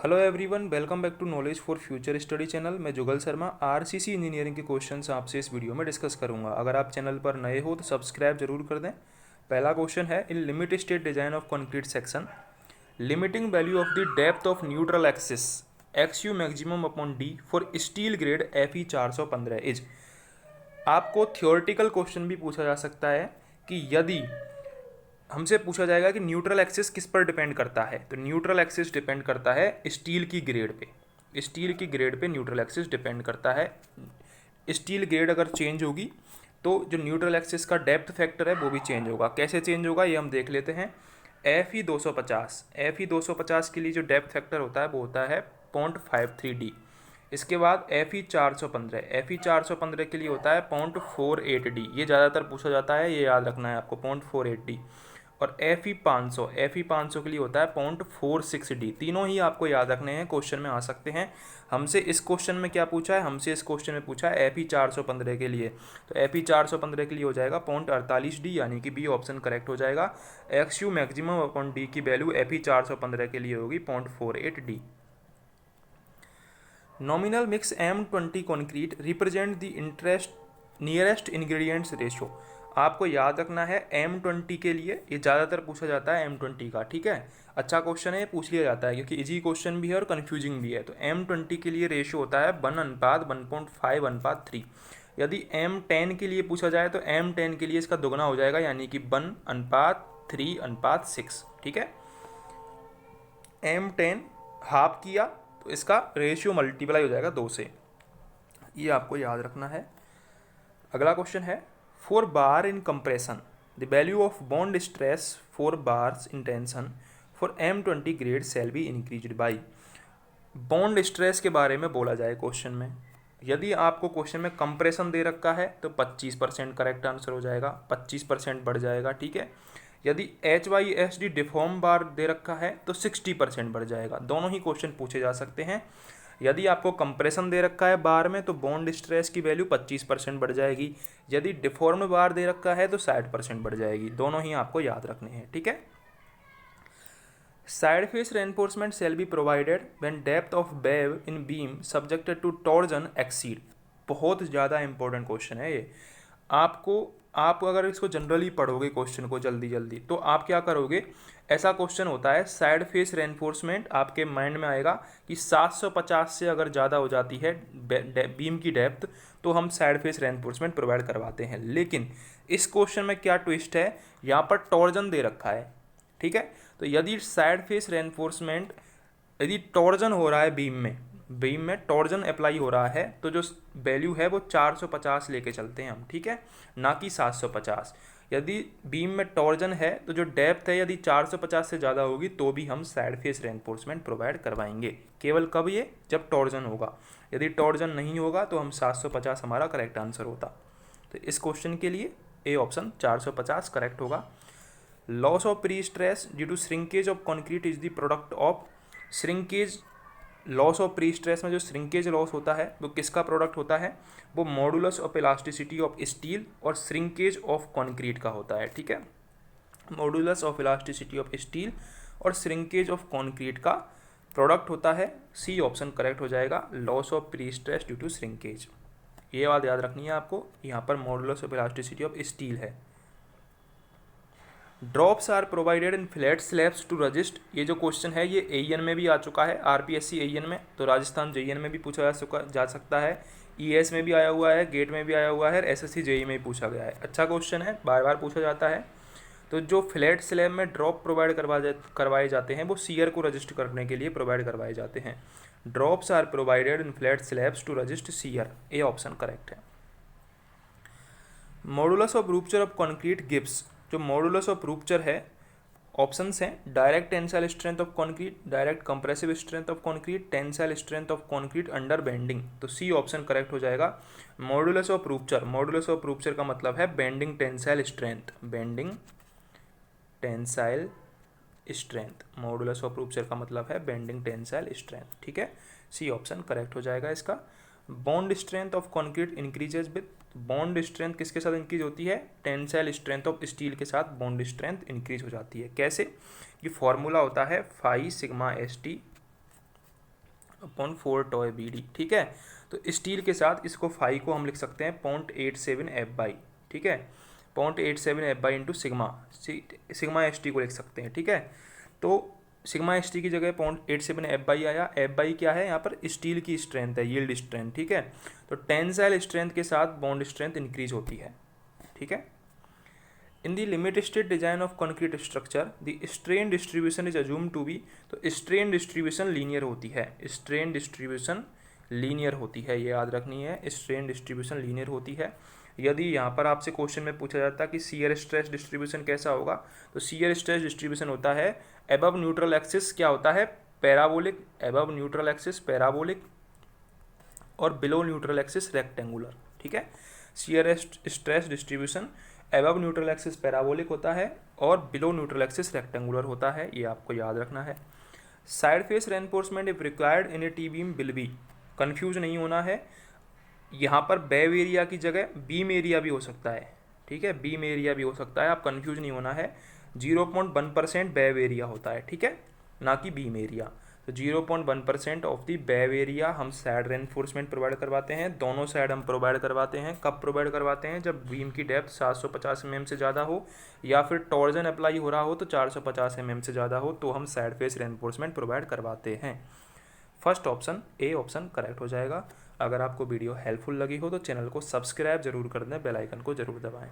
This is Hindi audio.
Hello everyone, welcome back to knowledge for future study channel. मैं जुगल शर्मा आरसीसी इंजीनियरिंग के क्वेश्चंस आपसे इस वीडियो में डिस्कस करूंगा। अगर आप चैनल पर नए हो तो सब्सक्राइब जरूर कर दें। पहला क्वेश्चन है, इन limit state design of concrete section limiting value of the depth of neutral axis x you maximum upon D for steel grade FE 415 is. आपको थियोरेटिकल क्वेश्चन भी पूछा जा सकता है कि यदि हमसे पूछा जाएगा कि न्यूट्रल एक्सिस किस पर डिपेंड करता है, तो न्यूट्रल एक्सिस डिपेंड करता है स्टील की ग्रेड पे। स्टील की grade pay neutral axis depend करता है। स्टील ग्रेड अगर चेंज होगी तो जो न्यूट्रल एक्सिस का डेप्थ फैक्टर है वो भी चेंज होगा। कैसे चेंज होगा ये हम देख लेते हैं। FE 250 के लिए जो डेप्थ फैक्टर होता है वो होता है 0.53D। इसके बाद FE 415 के लिए होता है 0.48D। ये ज़्यादातर पूछा जाता है, ये याद रखना है आपको, 0.48D। और FE 500 के लिए होता है 0.46D। तीनों ही आपको याद रखने हैं, क्वेश्चन में आ सकते हैं। हमसे इस क्वेश्चन में क्या पूछा है, हमसे इस क्वेश्चन में पूछा है FE 415 के लिए, तो FE 415 के लिए हो जाएगा 0.48D, यानी कि बी ऑप्शन करेक्ट हो जाएगा। XU मैक्सिमम अपॉन डी की वैल्यू FE 415 के लिए होगी 0.48D। Nominal mix M20 concrete represent the interest nearest ingredients ratio. आपको याद रखना है M20 के लिए, ये ज़्यादातर पूछा जाता है M20 का, ठीक है। अच्छा क्वेश्चन है, ये पूछ लिया जाता है क्योंकि इजी क्वेश्चन भी है और कन्फ्यूजिंग भी है। तो M20 के लिए रेशो होता है 1:1.5:3। यदि M10 के लिए पूछा जाए तो M10 के लिए इसका दुगना हो जाएगा, यानी कि 1:3:6, ठीक है। M10 हाफ किया तो इसका रेशियो मल्टीप्लाई हो जाएगा 2 से, ये आपको याद रखना है। अगला क्वेश्चन है, for bar in compression the value of bond stress for bars in tension for M20 grade shall be increased by. Bond stress के बारे में बोला जाए क्वेश्चन में, यदि आपको क्वेश्चन में कंप्रेशन दे रखा है तो 25% करेक्ट आंसर हो जाएगा, 25% बढ़ जाएगा, ठीक है। यदि HYSD डिफॉर्म बार दे रखा है तो 60% बढ़ जाएगा। दोनों ही क्वेश्चन पूछे जा सकते हैं। यदि आपको कंप्रेशन दे रखा है बार में तो बॉन्ड स्ट्रेस की वैल्यू 25% बढ़ जाएगी। यदि डिफॉर्म बार दे रखा है तो 60% बढ़ जाएगी। दोनों ही आपको याद रखने हैं, ठीक है। Side face reinforcement shall be provided when depth of web in beam subjected to torsion exceed. बहुत ज़्यादा इंपॉर्टेंट क्वेश्चन है ये। आप अगर इसको जनरली पढ़ोगे क्वेश्चन को जल्दी जल्दी तो आप क्या करोगे, ऐसा क्वेश्चन होता है साइड फेस रेनफोर्समेंट, आपके माइंड में आएगा कि 750 से अगर ज़्यादा हो जाती है बीम की डेप्थ तो हम साइड फेस रेनफोर्समेंट प्रोवाइड करवाते हैं। लेकिन इस क्वेश्चन में क्या ट्विस्ट है, यहाँ पर टॉर्जन दे रखा है, ठीक है। तो यदि साइड फेस रेनफोर्समेंट, यदि टॉर्जन हो रहा है बीम में टॉर्जन अप्लाई हो रहा है तो जो वैल्यू है वो 450 लेके चलते हैं हम, ठीक है, ना कि 750। यदि बीम में टॉर्जन है तो जो डेप्थ है यदि 450 से ज़्यादा होगी तो भी हम साइड फेस रेनफोर्समेंट प्रोवाइड करवाएंगे। केवल कब, ये जब टॉर्जन होगा। यदि टॉर्जन नहीं होगा तो हम 750 हमारा करेक्ट आंसर होता। तो इस क्वेश्चन के लिए ए ऑप्शन 450 करेक्ट होगा। Loss of pre stress due to shrinkage of concrete is the product of shrinkage. Loss of pre stress में जो श्रिंकेज लॉस होता है वो किसका प्रोडक्ट होता है, वो modulus of elasticity of steel और श्रिंकेज ऑफ कॉन्क्रीट का होता है, ठीक है। Modulus of elasticity of steel और श्रिंकेज ऑफ कॉन्क्रीट का प्रोडक्ट होता है। सी ऑप्शन करेक्ट हो जाएगा, loss of pre stress due to shrinkage. ये बात याद रखनी है आपको, यहाँ पर modulus of elasticity of steel है। Drops are provided in flat slabs to resist. ये जो क्वेश्चन है ये AEN में भी आ चुका है, RPSC AEN में, तो राजस्थान JEN में भी पूछा जा सकता है, ES में भी आया हुआ है, गेट में भी आया हुआ है, SSC JEE में भी पूछा गया है। अच्छा क्वेश्चन है, बार बार पूछा जाता है। तो जो फ्लैट स्लैब में ड्रॉप प्रोवाइड करवाए जाते हैं वो सीयर को रजिस्ट करने के लिए प्रोवाइड करवाए जाते हैं। Drops are provided in flat slabs to resist shear, A option correct है। Modulus of rupture of concrete gives. जो मॉडुलस ऑफ रूपचर है, ऑप्शंस हैं direct tensile strength of concrete, direct compressive strength of concrete, tensile strength of concrete under bending. तो सी ऑप्शन करेक्ट हो जाएगा, modulus of rupture. Modulus of rupture का मतलब है bending tensile strength, bending tensile strength. Modulus of rupture का मतलब है बेंडिंग टेंसाइल स्ट्रेंथ, ठीक है। सी ऑप्शन करेक्ट हो जाएगा इसका। Bond strength of concrete increases with, bond strength किसके साथ इंक्रीज होती है, टेंसाइल स्ट्रेंथ ऑफ स्टील के साथ बॉन्ड स्ट्रेंथ इंक्रीज हो जाती है। कैसे, कि फॉर्मूला होता है phi sigma ST upon 4 tau B D, ठीक है। तो स्टील के साथ इसको फाई को हम लिख सकते हैं 0.87 एफ बाई, ठीक है, 0.87 F by into sigma, sigma S T को लिख सकते हैं, ठीक है। तो सिग्मा एस टी की जगह 0.87 एफ बाई आया। एफ बाई क्या है यहाँ पर, स्टील की स्ट्रेंथ है, यील्ड स्ट्रेंथ, ठीक है। तो टेंसाइल स्ट्रेंथ के साथ बॉन्ड स्ट्रेंथ इंक्रीज होती है, ठीक है। In the limit state design of concrete structure the strain distribution is assumed to be, तो स्ट्रेन डिस्ट्रीब्यूशन लीनियर होती है, स्ट्रेन डिस्ट्रीब्यूशन लीनियर होती है, ये याद रखनी है, स्ट्रेन डिस्ट्रीब्यूशन लीनियर होती है। यदि यहाँ पर आपसे क्वेश्चन में पूछा जाता कि शियर स्ट्रेस डिस्ट्रीब्यूशन कैसा होगा, तो शियर स्ट्रेस डिस्ट्रीब्यूशन होता है एबव न्यूट्रल एक्सिस क्या होता है, parabolic, above neutral axis parabolic और बिलो न्यूट्रल एक्सिस रेक्टेंगुलर, ठीक है। Shear stress distribution above neutral axis parabolic होता है और बिलो न्यूट्रल एक्सिस रेक्टेंगुलर होता है, ये आपको याद रखना है। Side face reinforcement if required in A T beam will be, confuse नहीं होना है, यहाँ पर वेब एरिया की जगह बीम एरिया भी हो सकता है, ठीक है, बीम एरिया भी हो सकता है, आप कन्फ्यूज नहीं होना है। 0.1% वेब एरिया होता है, ठीक है, ना कि बीम एरिया। तो 0.1% ऑफ दी वेब एरिया हम साइड रेनफोर्समेंट प्रोवाइड करवाते हैं, दोनों साइड हम प्रोवाइड करवाते हैं। कब प्रोवाइड करवाते हैं, जब बीम की डेप्थ 750 mm से ज़्यादा हो या फिर टॉर्जन अप्लाई हो रहा हो तो 450 mm से ज़्यादा हो, तो हम साइड फेस रेनफोर्समेंट प्रोवाइड करवाते हैं। First option A option correct हो जाएगा। अगर आपको वीडियो हेल्पफुल लगी हो तो चैनल को सब्सक्राइब जरूर कर दें, बेल आइकन को जरूर दबाएं।